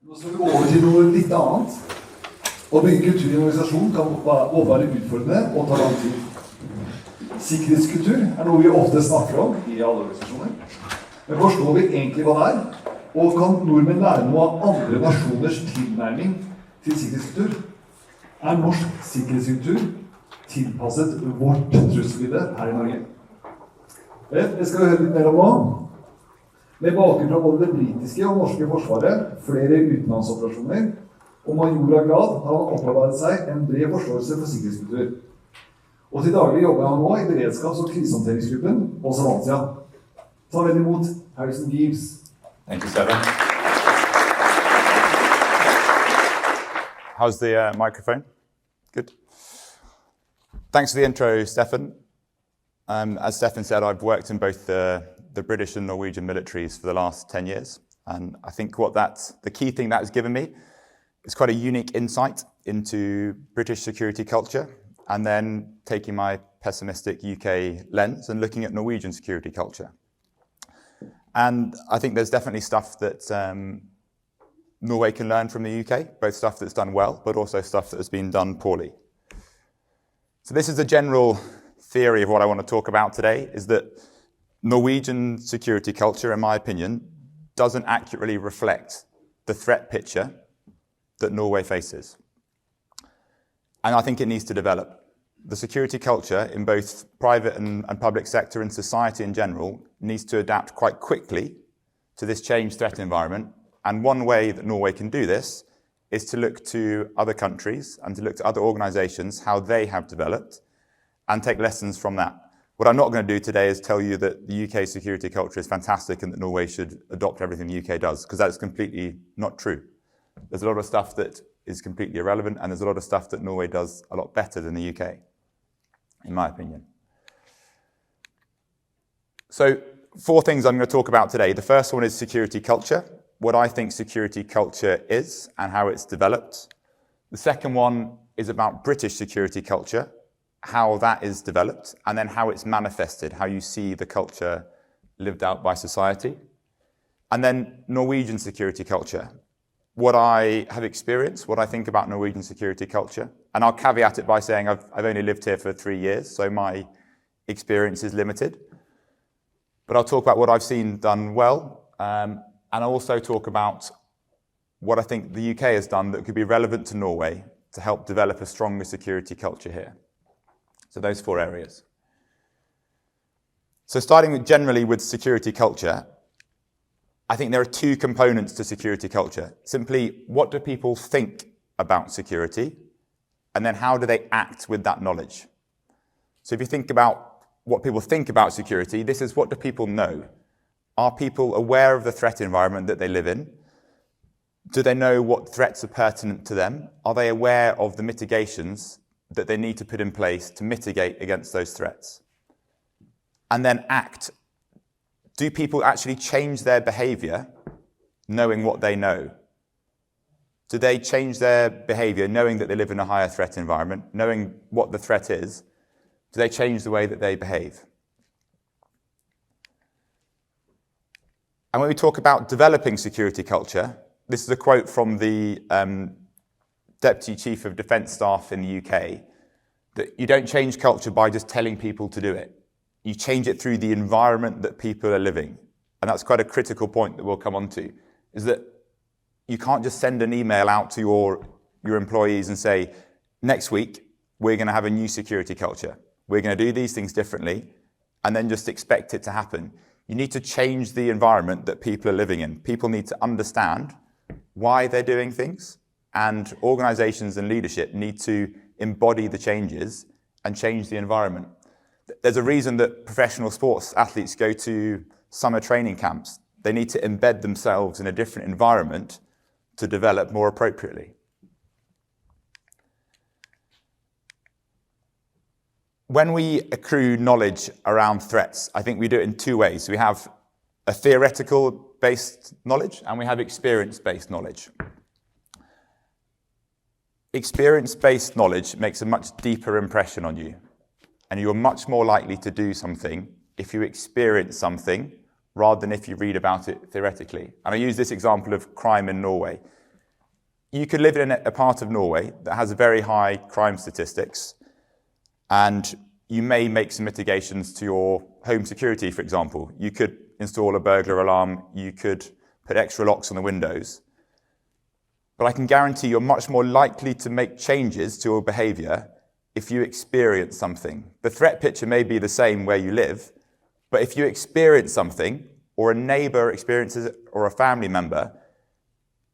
Nå skal vi gå over til noe litt annet. Å bygge kultur i en organisasjon kan både være utfordrende og ta lang tid. Sikkerhetskultur er noe vi ofte snakker om i alle organisasjoner. Men forstår vi egentlig hva det er? Og kan nordmenn lære noe av andre nasjoners tilnærming til sikkerhetskultur? Er norsk sikkerhetskultur tilpasset vårt trusselbilde her i Norge? Det skal vi høre litt mer om nå. Med bakgrunn fra både det britiske og norske forsvaret, flere utenlandsoperasjoner og majorgrad har han opparbeidet seg en bred forståelse for sikkerhetskultur. Og til daglig jobber han nå i beredskaps- og krisehåndteringsgruppen på Savantia. Ta vel imot Harrison Geaves. Thank you, Stefan. How's the microphone? Good. Thanks for the intro, Stefan. As Stefan said, I've worked in both the British and Norwegian militaries for the last 10 years. And I think the key thing that has given me is quite a unique insight into British security culture, and then taking my pessimistic UK lens and looking at Norwegian security culture. And I think there's definitely stuff that Norway can learn from the UK, both stuff that's done well, but also stuff that has been done poorly. So this is the general theory of what I want to talk about today, is that Norwegian security culture, in my opinion, doesn't accurately reflect the threat picture that Norway faces. And I think it needs to develop. The security culture in both private and public sector and society in general needs to adapt quite quickly to this changed threat environment. And one way that Norway can do this is to look to other countries and to look to other organizations, how they have developed, and take lessons from that. What I'm not going to do today is tell you that the UK security culture is fantastic and that Norway should adopt everything the UK does, because that's completely not true. There's a lot of stuff that is completely irrelevant, and there's a lot of stuff that Norway does a lot better than the UK, in my opinion. So 4 things I'm going to talk about today. The first one is security culture, what I think security culture is and how it's developed. The second one is about British security culture, how that is developed, and then how it's manifested, how you see the culture lived out by society. And then Norwegian security culture, what I have experienced, what I think about Norwegian security culture. And I'll caveat it by saying I've only lived here for 3 years, so my experience is limited. But I'll talk about what I've seen done well, and I'll also talk about what I think the UK has done that could be relevant to Norway to help develop a stronger security culture here. So those 4 areas. So starting generally with security culture, I think there are 2 components to security culture. Simply, what do people think about security? And then how do they act with that knowledge? So if you think about what people think about security, this is, what do people know? Are people aware of the threat environment that they live in? Do they know what threats are pertinent to them? Are they aware of the mitigations that they need to put in place to mitigate against those threats? And then act. Do people actually change their behavior knowing what they know? Do they change their behavior knowing that they live in a higher threat environment, knowing what the threat is? Do they change the way that they behave? And when we talk about developing security culture, this is a quote from the Deputy Chief of Defence Staff in the UK, that you don't change culture by just telling people to do it. You change it through the environment that people are living. And that's quite a critical point that we'll come on to, is that you can't just send an email out to your employees and say, next week, we're going to have a new security culture. We're going to do these things differently, and then just expect it to happen. You need to change the environment that people are living in. People need to understand why they're doing things, and organizations and leadership need to embody the changes and change the environment. There's a reason that professional sports athletes go to summer training camps. They need to embed themselves in a different environment to develop more appropriately. When we accrue knowledge around threats, I think we do it in 2 ways. We have a theoretical-based knowledge and we have experience-based knowledge. Experience-based knowledge makes a much deeper impression on you, and you're much more likely to do something if you experience something rather than if you read about it theoretically. And I use this example of crime in Norway. you could live in a part of Norway that has very high crime statistics, and you may make some mitigations to your home security, for example. You could install a burglar alarm, you could put extra locks on the windows. But I can guarantee you're much more likely to make changes to your behavior if you experience something. The threat picture may be the same where you live, but if you experience something, or a neighbor experiences it, or a family member,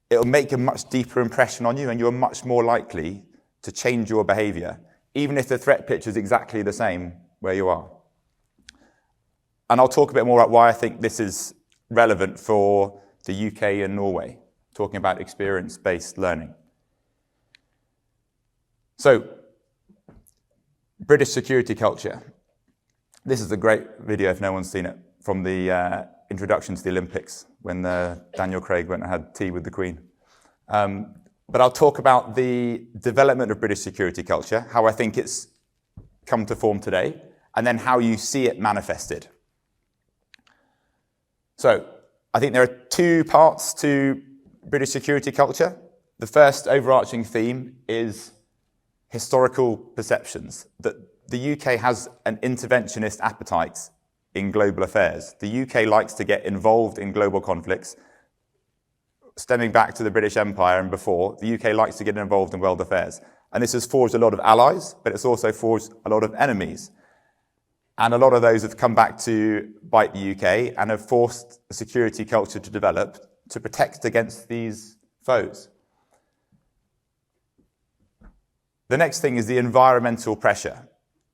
it'll make a much deeper impression on you, and you're much more likely to change your behavior, even if the threat picture is exactly the same where you are. And I'll talk a bit more about why I think this is relevant for the UK and Norway, talking about experience-based learning. So, British security culture. This is a great video if no one's seen it, from the introduction to the Olympics, when Daniel Craig went and had tea with the Queen. But I'll talk about the development of British security culture, how I think it's come to form today, and then how you see it manifested. So, I think there are two parts to British security culture. The first overarching theme is historical perceptions, that the UK has an interventionist appetite in global affairs. The UK likes to get involved in global conflicts. Stemming back to the British Empire and before, the UK likes to get involved in world affairs. And this has forged a lot of allies, but it's also forged a lot of enemies. And a lot of those have come back to bite the UK and have forced a security culture to develop to protect against these foes. The next thing is the environmental pressure.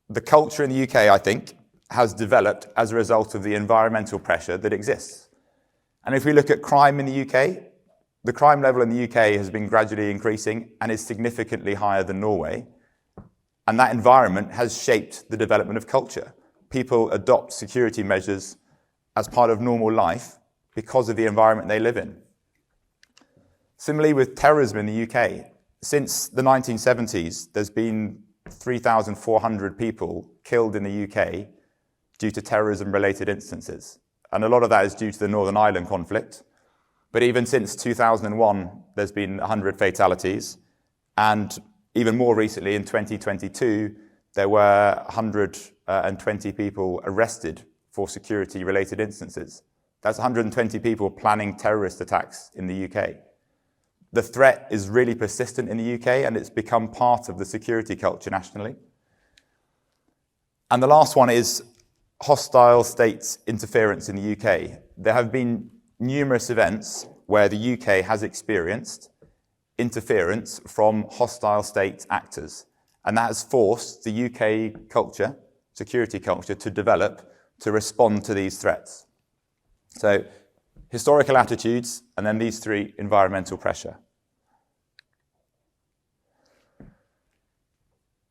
The culture in the UK, I think, has developed as a result of the environmental pressure that exists. And if we look at crime in the UK, the crime level in the UK has been gradually increasing and is significantly higher than Norway. And that environment has shaped the development of culture. People adopt security measures as part of normal life because of the environment they live in. Similarly with terrorism in the UK, since the 1970s, there's been 3,400 people killed in the UK due to terrorism-related instances. And a lot of that is due to the Northern Ireland conflict. But even since 2001, there's been 100 fatalities. And even more recently, in 2022, there were 120 people arrested for security-related instances. That's 120 people planning terrorist attacks in the UK. The threat is really persistent in the UK, and it's become part of the security culture nationally. And the last one is hostile state interference in the UK. There have been numerous events where the UK has experienced interference from hostile state actors. And that has forced the UK culture, security culture, to develop to respond to these threats. So, historical attitudes, and then these three, environmental pressure.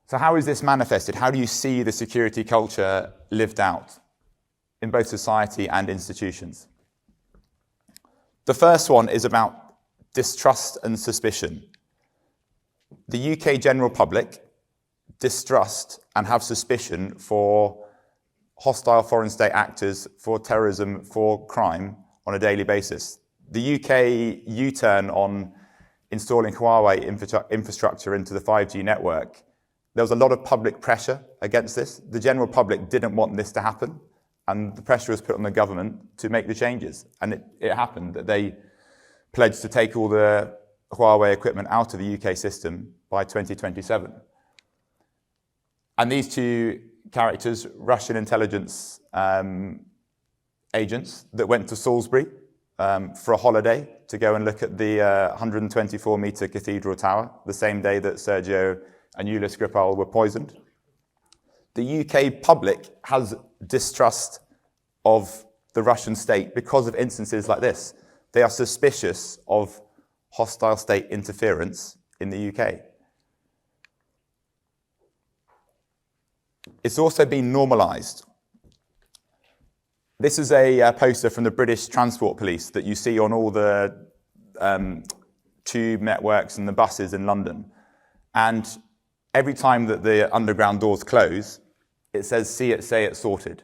So how is this manifested? How do you see the security culture lived out in both society and institutions? The first one is about distrust and suspicion. The UK general public distrust and have suspicion for hostile foreign state actors, for terrorism, for crime on a daily basis. The UK U-turn on installing Huawei infrastructure into the 5G network, there was a lot of public pressure against this. The general public didn't want this to happen, and the pressure was put on the government to make the changes. And it happened that they pledged to take all the Huawei equipment out of the UK system by 2027. And these two characters, Russian intelligence agents that went to Salisbury for a holiday to go and look at the 124-metre cathedral tower, the same day that Sergio and Yulia Skripal were poisoned. The UK public has distrust of the Russian state because of instances like this. They are suspicious of hostile state interference in the UK. It's also been normalised. This is a poster from the British Transport Police that you see on all the tube networks and the buses in London. And every time that the underground doors close, it says, "See it, say it, sorted,"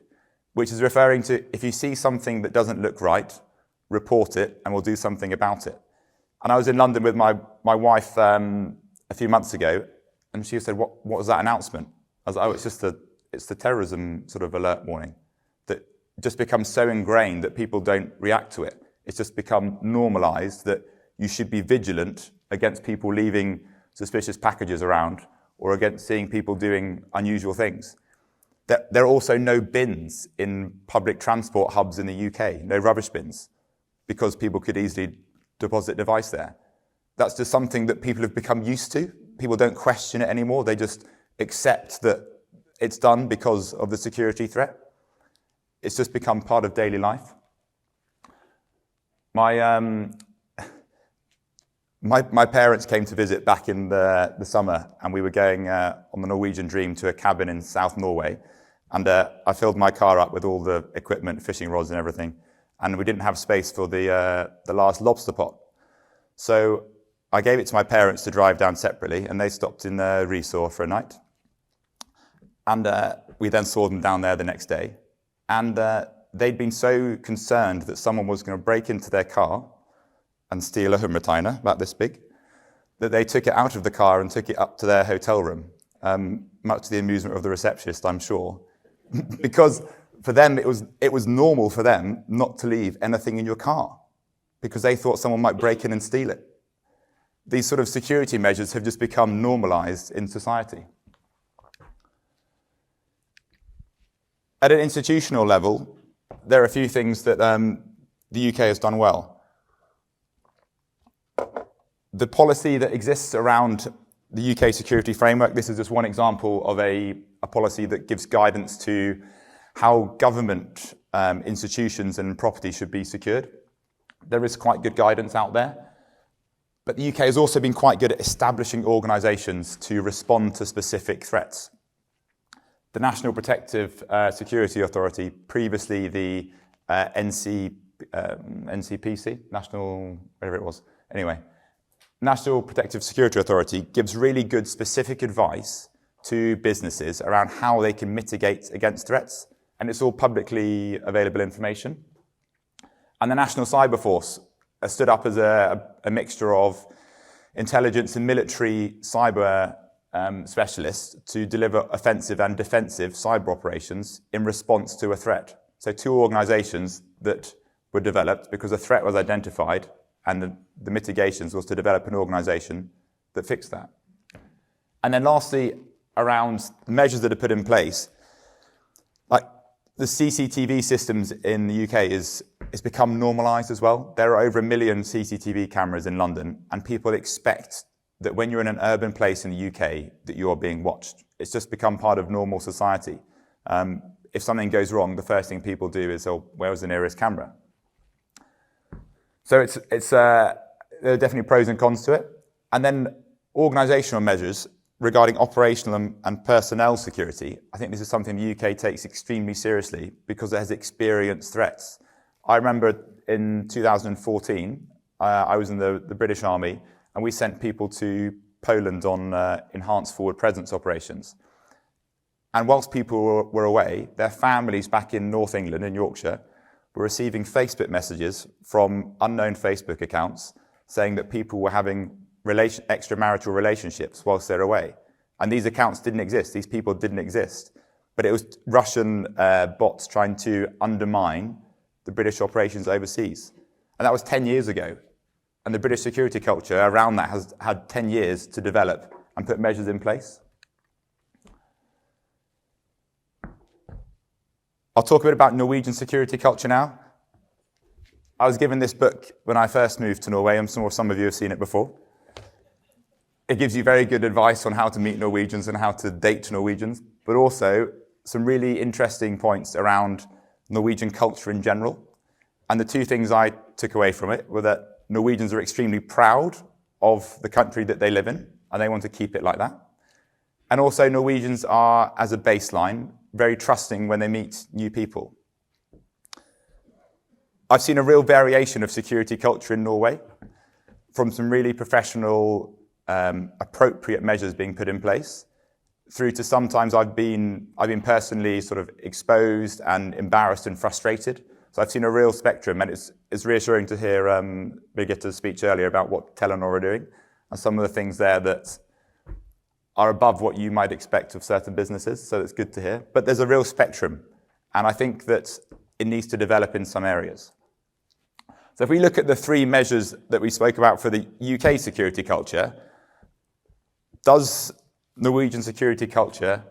which is referring to if you see something that doesn't look right, report it and we'll do something about it. And I was in London with my wife a few months ago, and she said, what was that announcement? I was like, oh, it's the terrorism sort of alert warning that just becomes so ingrained that people don't react to it. It's just become normalized that you should be vigilant against people leaving suspicious packages around or against seeing people doing unusual things. There are also no bins in public transport hubs in the UK, no rubbish bins, because people could easily deposit a device there. That's just something that people have become used to. People don't question it anymore. They just accept that it's done because of the security threat. It's just become part of daily life. My parents came to visit back in the summer, and we were going on the Norwegian Dream to a cabin in South Norway. And I filled my car up with all the equipment, fishing rods and everything. And we didn't have space for the last lobster pot. So I gave it to my parents to drive down separately, and they stopped in the resort for a night. And we then saw them down there the next day. And they'd been so concerned that someone was going to break into their car and steal a hummerteiner, about this big, that they took it out of the car and took it up to their hotel room, much to the amusement of the receptionist, I'm sure. Because for them, it was normal for them not to leave anything in your car, because they thought someone might break in and steal it. These sort of security measures have just become normalized in society. At an institutional level, there are a few things that the UK has done well. The policy that exists around the UK security framework, this is just one example of a policy that gives guidance to how government institutions and property should be secured. There is quite good guidance out there. But the UK has also been quite good at establishing organisations to respond to specific threats. The National Protective Security Authority, previously the NCPC, National, whatever it was. Anyway, National Protective Security Authority gives really good specific advice to businesses around how they can mitigate against threats. And it's all publicly available information. And the National Cyber Force stood up as a mixture of intelligence and military cyber specialists to deliver offensive and defensive cyber operations in response to a threat. So two organisations that were developed because a threat was identified, and the mitigations was to develop an organisation that fixed that. And then lastly, around the measures that are put in place, like the CCTV systems in the UK is become normalised as well. There are over 1 million CCTV cameras in London, and people expect that when you're in an urban place in the UK that you are being watched. It's just become part of normal society. If something goes wrong, the first thing people do is, oh, where was the nearest camera? So there are definitely pros and cons to it. And then organisational measures regarding operational and personnel security. I think this is something the UK takes extremely seriously because it has experienced threats. I remember in 2014, I was in the British Army, and we sent people to Poland on enhanced forward presence operations. And whilst people were away, their families back in North England, in Yorkshire, were receiving Facebook messages from unknown Facebook accounts saying that people were having extramarital relationships whilst they're away. And these accounts didn't exist. These people didn't exist. But it was Russian bots trying to undermine the British operations overseas. And that was 10 years ago. And the British security culture around that has had 10 years to develop and put measures in place. I'll talk a bit about Norwegian security culture now. I was given this book when I first moved to Norway. I'm sure some of you have seen it before. It gives you very good advice on how to meet Norwegians and how to date Norwegians, but also some really interesting points around Norwegian culture in general. And the two things I took away from it were that Norwegians are extremely proud of the country that they live in, and they want to keep it like that. And also Norwegians are, as a baseline, very trusting when they meet new people. I've seen a real variation of security culture in Norway, from some really professional, appropriate measures being put in place, through to sometimes I've been personally sort of exposed and embarrassed and frustrated So I've seen a real spectrum, and it's reassuring to hear Birgitte's speech earlier about what Telenor are doing, and some of the things there that are above what you might expect of certain businesses, so it's good to hear. But there's a real spectrum, and I think that it needs to develop in some areas. So if we look at the three measures that we spoke about for the UK security culture, does Norwegian security culture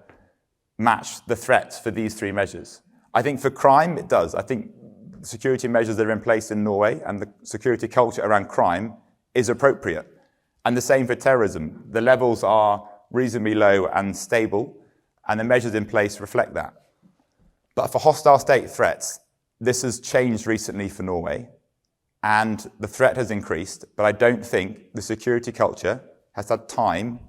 match the threats for these three measures? I think for crime, it does. I think the security measures that are in place in Norway and the security culture around crime is appropriate. And the same for terrorism. The levels are reasonably low and stable, and the measures in place reflect that. But for hostile state threats, this has changed recently for Norway, and the threat has increased, but I don't think the security culture has had time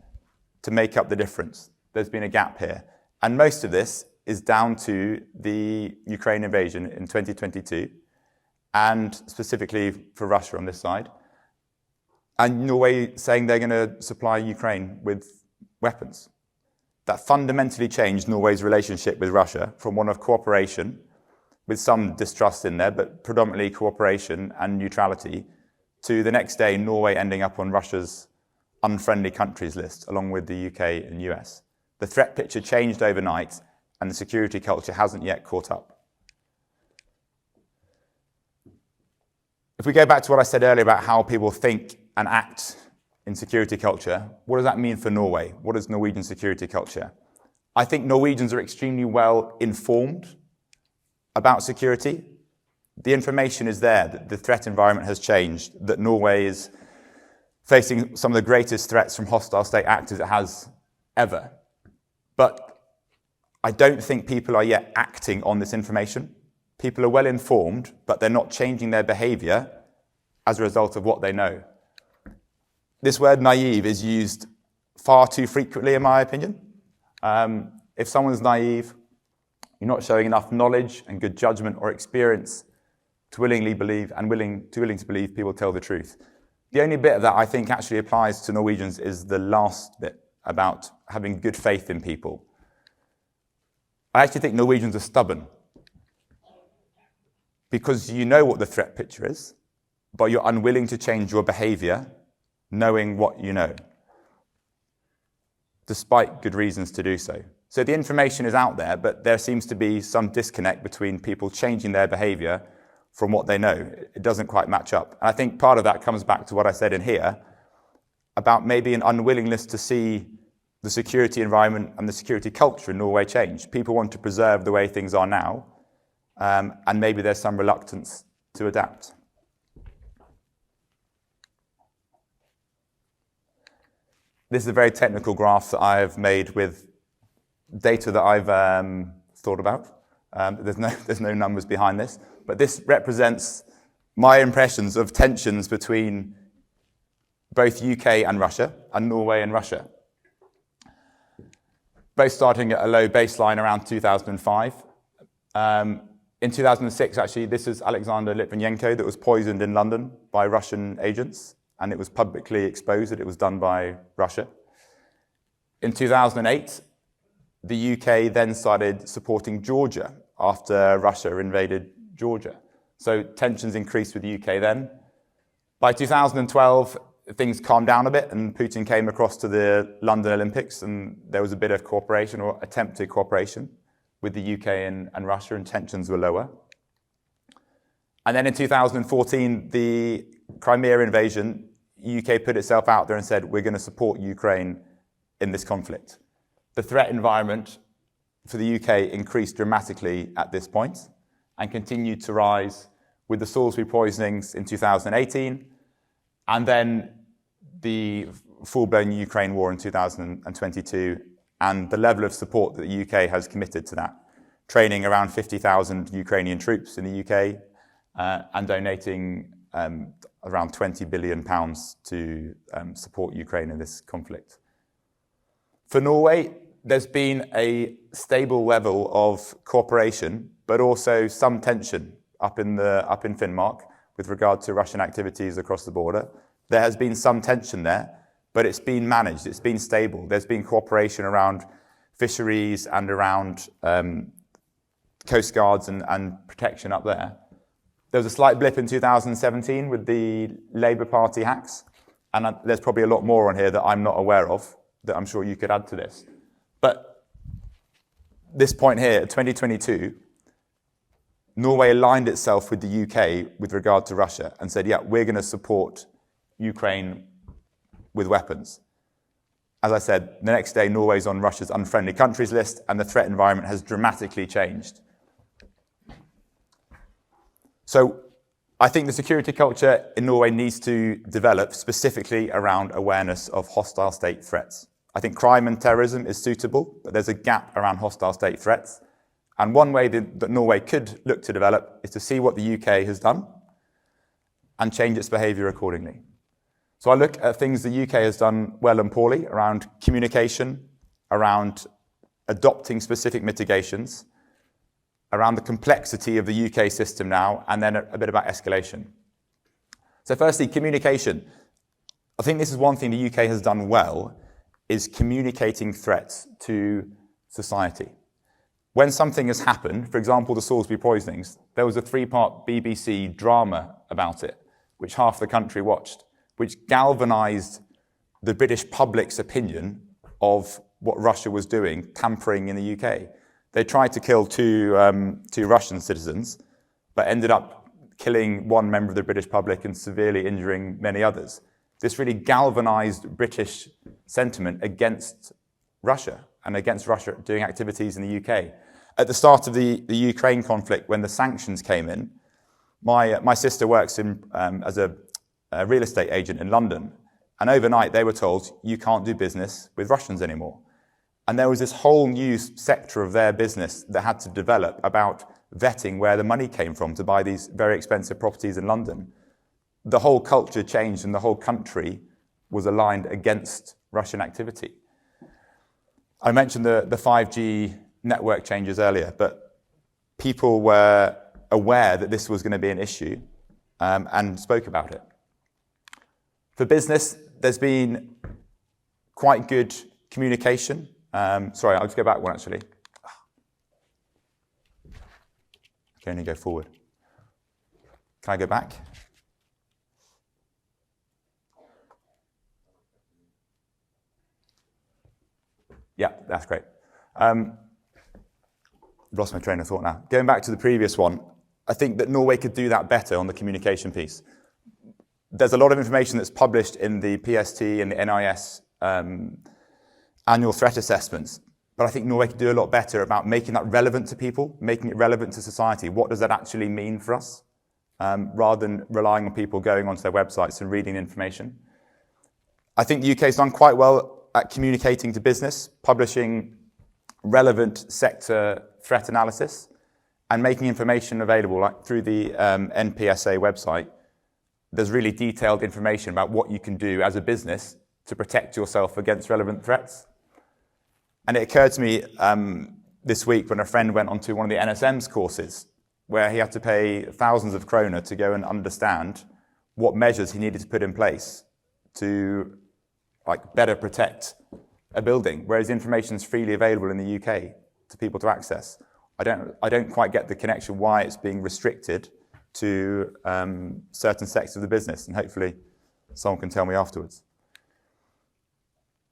to make up the difference. There's been a gap here. And most of this is down to the Ukraine invasion in 2022, and specifically for Russia on this side. And Norway saying they're going to supply Ukraine with weapons. That fundamentally changed Norway's relationship with Russia from one of cooperation, with some distrust in there, but predominantly cooperation and neutrality, to the next day Norway ending up on Russia's unfriendly countries list, along with the UK and US. The threat picture changed overnight, and the security culture hasn't yet caught up. If we go back to what I said earlier about how people think and act in security culture, what does that mean for Norway? What is Norwegian security culture? I think Norwegians are extremely well informed about security. The information is there, that the threat environment has changed, that Norway is facing some of the greatest threats from hostile state actors it has ever. But I don't think people are yet acting on this information. People are well informed, but they're not changing their behavior as a result of what they know. This word naive is used far too frequently, in my opinion. If someone's naive, you're not showing enough knowledge and good judgment or experience to willingly believe and willing to believe people tell the truth. The only bit of that I think actually applies to Norwegians is the last bit about having good faith in people. I actually think Norwegians are stubborn because you know what the threat picture is, but you're unwilling to change your behavior knowing what you know, despite good reasons to do so. So the information is out there, but there seems to be some disconnect between people changing their behavior from what they know. It doesn't quite match up. And I think part of that comes back to what I said in here about maybe an unwillingness to see the security environment and the security culture in Norway change. People want to preserve the way things are now, and maybe there's some reluctance to adapt. This is a very technical graph that I've made with data that I've thought about. There's no numbers behind this, but this represents my impressions of tensions between both UK and Russia, and Norway and Russia. Both starting at a low baseline around 2005. In 2006, actually, this is Alexander Litvinenko that was poisoned in London by Russian agents, and it was publicly exposed that it was done by Russia. In 2008, the UK then started supporting Georgia after Russia invaded Georgia. So tensions increased with the UK then. By 2012, things calmed down a bit, and Putin came across to the London Olympics, and there was a bit of cooperation or attempted cooperation with the UK and Russia, and tensions were lower. And then in 2014, the Crimea invasion, UK put itself out there and said, we're going to support Ukraine in this conflict. The threat environment for the UK increased dramatically at this point and continued to rise with the Salisbury poisonings in 2018, and then the full-blown Ukraine war in 2022, and the level of support that the UK has committed to that, training around 50,000 Ukrainian troops in the UK, and donating around £20 billion to support Ukraine in this conflict. For Norway, there's been a stable level of cooperation, but also some tension up in Finnmark with regard to Russian activities across the border. There has been some tension there, but it's been managed, it's been stable. There's been cooperation around fisheries and around coast guards and protection up there. There was a slight blip in 2017 with the Labour Party hacks, and there's probably a lot more on here that I'm not aware of that I'm sure you could add to this. But this point here, 2022, Norway aligned itself with the UK with regard to Russia and said, yeah, we're going to support Ukraine with weapons. As I said, the next day, Norway's on Russia's unfriendly countries list, and the threat environment has dramatically changed. So I think the security culture in Norway needs to develop specifically around awareness of hostile state threats. I think crime and terrorism is suitable, but there's a gap around hostile state threats. And one way that Norway could look to develop is to see what the UK has done and change its behaviour accordingly. So I look at things the UK has done well and poorly around communication, around adopting specific mitigations, around the complexity of the UK system now, and then a bit about escalation. So firstly, communication. I think this is one thing the UK has done well, is communicating threats to society. When something has happened, for example, the Salisbury poisonings, there was a 3-part BBC drama about it, which half the country watched, which galvanized the British public's opinion of what Russia was doing, tampering in the UK. They tried to kill two Russian citizens, but ended up killing one member of the British public and severely injuring many others. This really galvanized British sentiment against Russia and against Russia doing activities in the UK. At the start of the Ukraine conflict, when the sanctions came in, my sister works as a real estate agent in London, and overnight they were told, you can't do business with Russians anymore. And there was this whole new sector of their business that had to develop about vetting where the money came from to buy these very expensive properties in London. The whole culture changed and the whole country was aligned against Russian activity. I mentioned the 5G network changes earlier, but people were aware that this was going to be an issue and spoke about it. For business, there's been quite good communication. Sorry, I'll just go back one actually. I can only go forward. Can I go back? Yeah, that's great. Lost my train of thought now. Going back to the previous one, I think that Norway could do that better on the communication piece. There's a lot of information that's published in the PST and the NIS annual threat assessments, but I think Norway could do a lot better about making that relevant to people, making it relevant to society. What does that actually mean for us? Rather than relying on people going onto their websites and reading information. I think the UK has done quite well at communicating to business, publishing relevant sector threat analysis, and making information available, like through the NPSA website. There's really detailed information about what you can do as a business to protect yourself against relevant threats. And it occurred to me this week when a friend went onto one of the NSM's courses, where he had to pay thousands of kroner to go and understand what measures he needed to put in place to better protect a building, whereas information is freely available in the UK to people to access. I don't quite get the connection why it's being restricted to certain sectors of the business, and hopefully someone can tell me afterwards.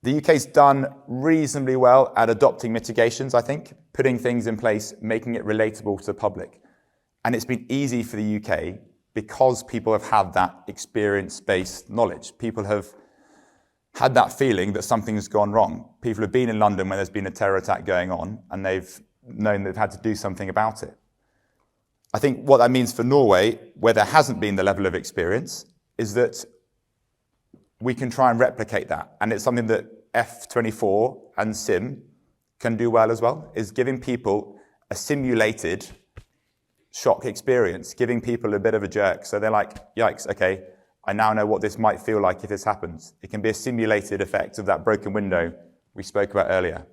The UK's done reasonably well at adopting mitigations, I think, putting things in place, making it relatable to the public. And it's been easy for the UK because people have had that experience-based knowledge. People have had that feeling that something's gone wrong. People have been in London when there's been a terror attack going on, and they've known they've had to do something about it. I think what that means for Norway, where there hasn't been the level of experience, is that we can try and replicate that. And it's something that F24 and CIM can do well as well, is giving people a simulated shock experience, giving people a bit of a jerk. So they're like, yikes, okay, I now know what this might feel like if this happens. It can be a simulated effect of that broken window we spoke about earlier.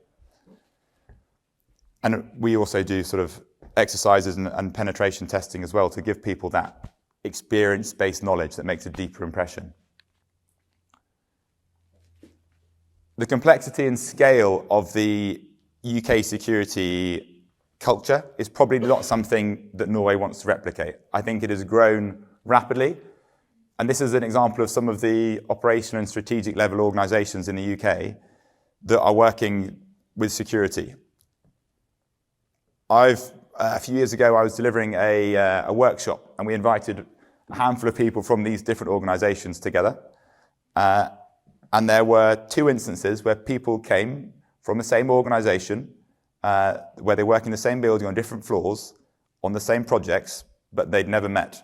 And we also do sort of exercises and penetration testing as well to give people that experience-based knowledge that makes a deeper impression. The complexity and scale of the UK security culture is probably not something that Norway wants to replicate. I think it has grown rapidly. And this is an example of some of the operational and strategic level organizations in the UK that are working with security. A few years ago, I was delivering a workshop, and we invited a handful of people from these different organizations together. And there were 2 instances where people came from the same organization, where they work in the same building on different floors, on the same projects, but they'd never met.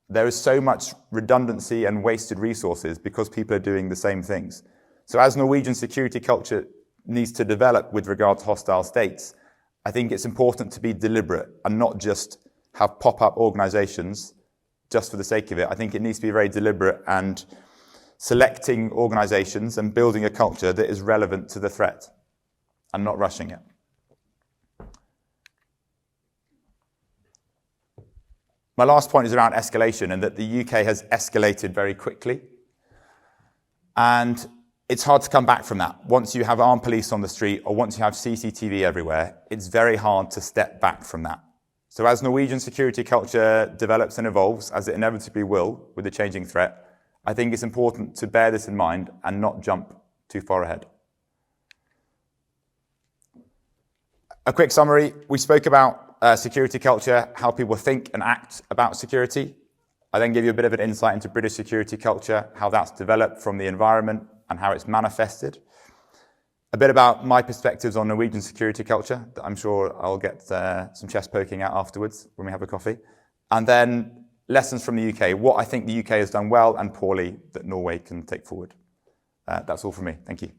There is so much redundancy and wasted resources because people are doing the same things. So as Norwegian security culture needs to develop with regard to hostile states, I think it's important to be deliberate and not just have pop-up organizations just for the sake of it. I think it needs to be very deliberate and selecting organizations and building a culture that is relevant to the threat and not rushing it. My last point is around escalation, and that the UK has escalated very quickly. And it's hard to come back from that. Once you have armed police on the street or once you have CCTV everywhere, it's very hard to step back from that. So as Norwegian security culture develops and evolves, as it inevitably will with the changing threat, I think it's important to bear this in mind and not jump too far ahead. A quick summary. We spoke about security culture, how people think and act about security. I then gave you a bit of an insight into British security culture, how that's developed from the environment and how it's manifested. A bit about my perspectives on Norwegian security culture that I'm sure I'll get some chest poking at afterwards when we have a coffee. And then lessons from the UK, what I think the UK has done well and poorly that Norway can take forward. That's all from me. Thank you.